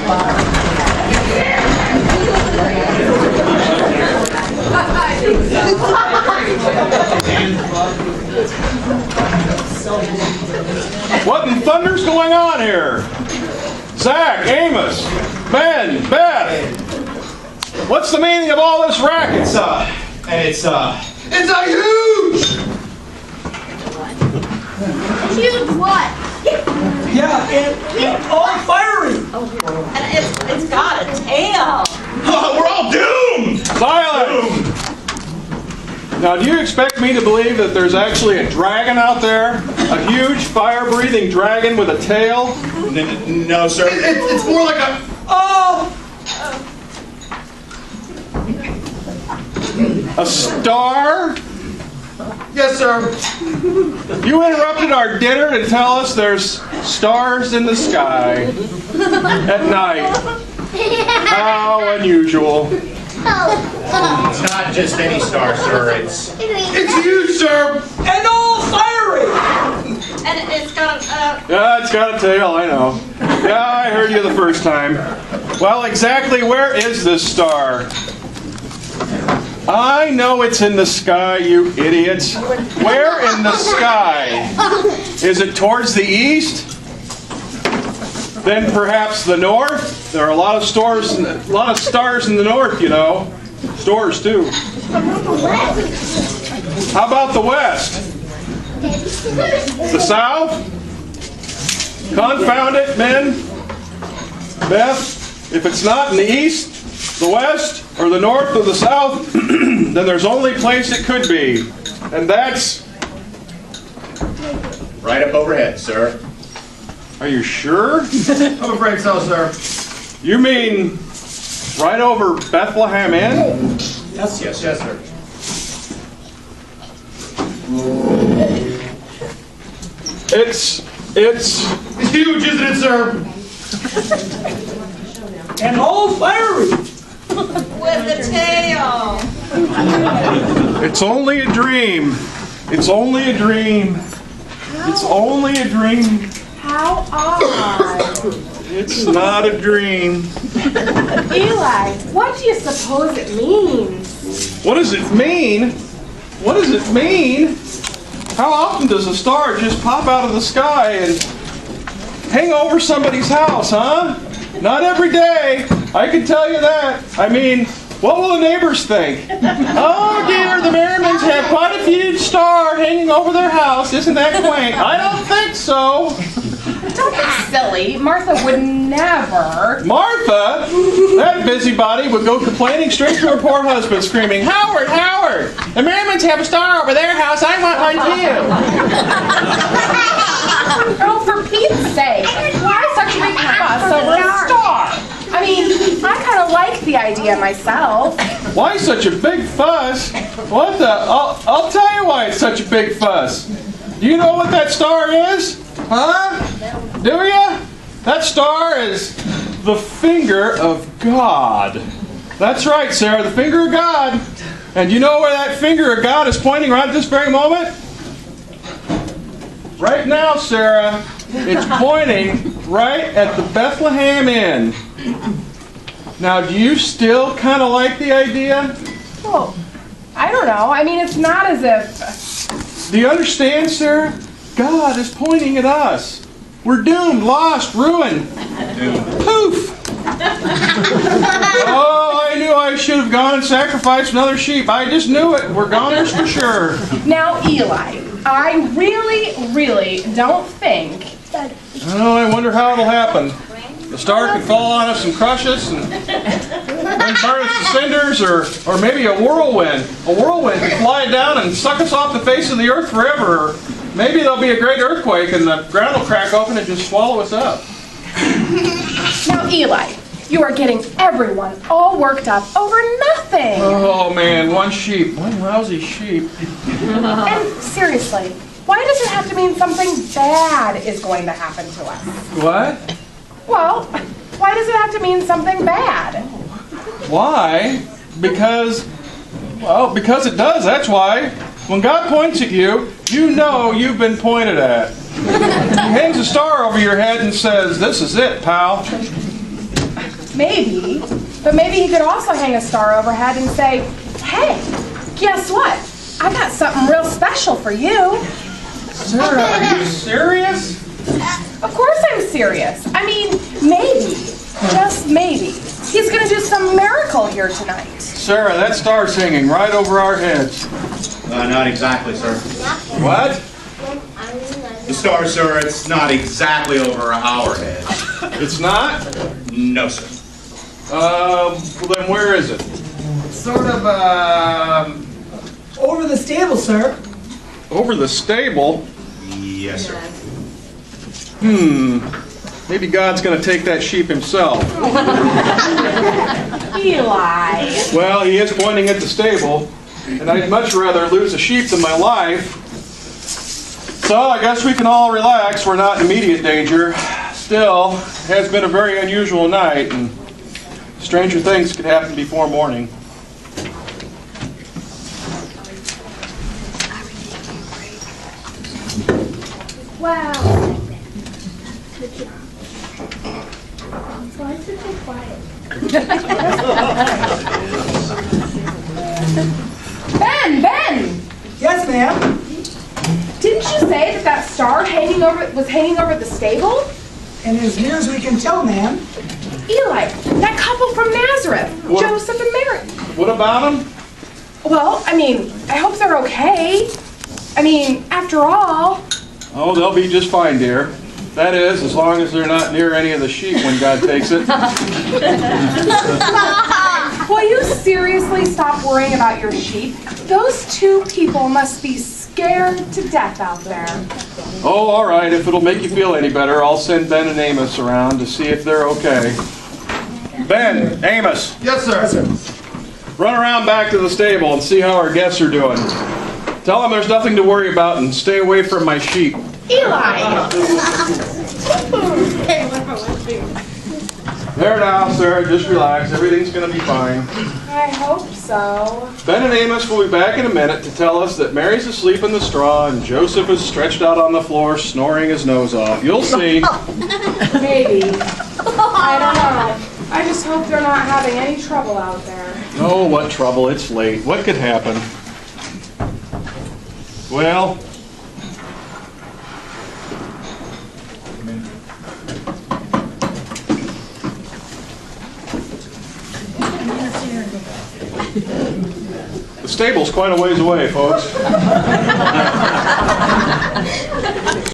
What in thunder's going on here? Zach, Amos, Ben, Beth. What's the meaning of all this racket? It's a huge! Huge what? Yeah, and all fiery. And it's got a tail. Oh, we're all doomed! Silence! Now, do you expect me to believe that there's actually a dragon out there? A huge fire-breathing dragon with a tail? No, sir. It's more like a... Oh! A star? Yes, sir. You interrupted our dinner to tell us there's stars in the sky at night. How unusual. It's not just any star, sir. It's huge, sir. And all fiery. And it's got a... Yeah, it's got a tail, I know. Yeah, I heard you the first time. Well, exactly where is this star? I know it's in the sky, you idiots. Where in the sky? Is it towards the east? Then perhaps the north? There are a lot of stars in the north, you know. Stores too. How about the west? The south? Confound it, men. Beth, if it's not in the east, the west, or the north, or the south, then there's only place it could be. And that's... Right up overhead, sir. Are you sure? I'm afraid so, sir. You mean right over Bethlehem Inn? Yes, sir. It's huge, isn't it, sir? And all fiery. with the tail. It's only a dream. It's only a dream. It's only a dream. How odd. It's not a dream. Eli, what do you suppose it means? What does it mean? What does it mean? How often does a star just pop out of the sky and hang over somebody's house, huh? Not every day. I can tell you that. I mean, what will the neighbors think? Oh dear, the Merrimans have quite a huge star hanging over their house. Isn't that quaint? I don't think so. Don't be silly. Martha would never. Martha? That busybody would go complaining straight to her poor husband, screaming, Howard, Howard! The Merrimans have a star over their house. I want one too. Oh, for Pete's sake. Why such a big fuss over a star? I mean, I kind of like the idea myself. Why such a big fuss? What the? I'll tell you why it's such a big fuss. Do you know what that star is? Huh? Do ya? That star is the finger of God. That's right, Sarah, the finger of God. And you know where that finger of God is pointing right at this very moment? Right now, Sarah, it's pointing right at the Bethlehem Inn. Now, do you still kind of like the idea? Well, I don't know. I mean, it's not as if... Do you understand, Sarah? God is pointing at us. We're doomed, lost, ruined. Poof! Oh, I knew I should have gone and sacrificed another sheep. I just knew it. We're goners for sure. Now, Eli, I really don't think... Oh, I wonder how it'll happen. The star could fall on us and crush us and then burn us to cinders, or maybe a whirlwind. A whirlwind could fly down and suck us off the face of the earth forever. Or maybe there'll be a great earthquake and the ground will crack open and just swallow us up. Now, Eli, you are getting everyone all worked up over nothing. Oh man, one sheep. One lousy sheep. And seriously, why does it have to mean something bad is going to happen to us? What? Well, why does it have to mean something bad? Why? Because it does, that's why. When God points at you, you know you've been pointed at. He hangs a star over your head and says, this is it, pal. maybe. But maybe he could also hang a star overhead and say, hey, guess what? I got something real special for you. Sarah, are you serious? Of course I'm serious. I mean, maybe, just maybe, he's gonna do some miracle here tonight. Sarah, that star's hanging right over our heads. Not exactly, sir. What? The star, sir, it's not exactly over our heads. It's not? No, sir. Well, then where is it? Sort of, Over the stable, sir. Over the stable? Yes, sir. Maybe God's gonna take that sheep himself. Eli. Well, he is pointing at the stable, and I'd much rather lose a sheep than my life. So I guess we can all relax. We're not in immediate danger. Still, it has been a very unusual night, and stranger things could happen before morning. Wow. Why is it so quiet? Ben! Yes, ma'am. Didn't you say that that star was hanging over the stable? And as near as we can tell, ma'am, Eli, that couple from Nazareth, What? Joseph and Mary. What about him? Well, I mean, I hope they're okay. I mean, after all. Oh, they'll be just fine, dear. That is, as long as they're not near any of the sheep when God takes it. Will you seriously stop worrying about your sheep? Those two people must be scared to death out there. Oh, all right. If it'll make you feel any better, I'll send Ben and Amos around to see if they're okay. Ben, Amos, yes, sir. run around back to the stable and see how our guests are doing. Tell them there's nothing to worry about and stay away from my sheep. Eli! There now, sir. Just relax. Everything's going to be fine. I hope so. Ben and Amos will be back in a minute to tell us that Mary's asleep in the straw and Joseph is stretched out on the floor snoring his nose off. You'll see. Maybe. I don't know. I just hope they're not having any trouble out there. Oh, what trouble. It's late. What could happen? Well, the stable's quite a ways away, folks.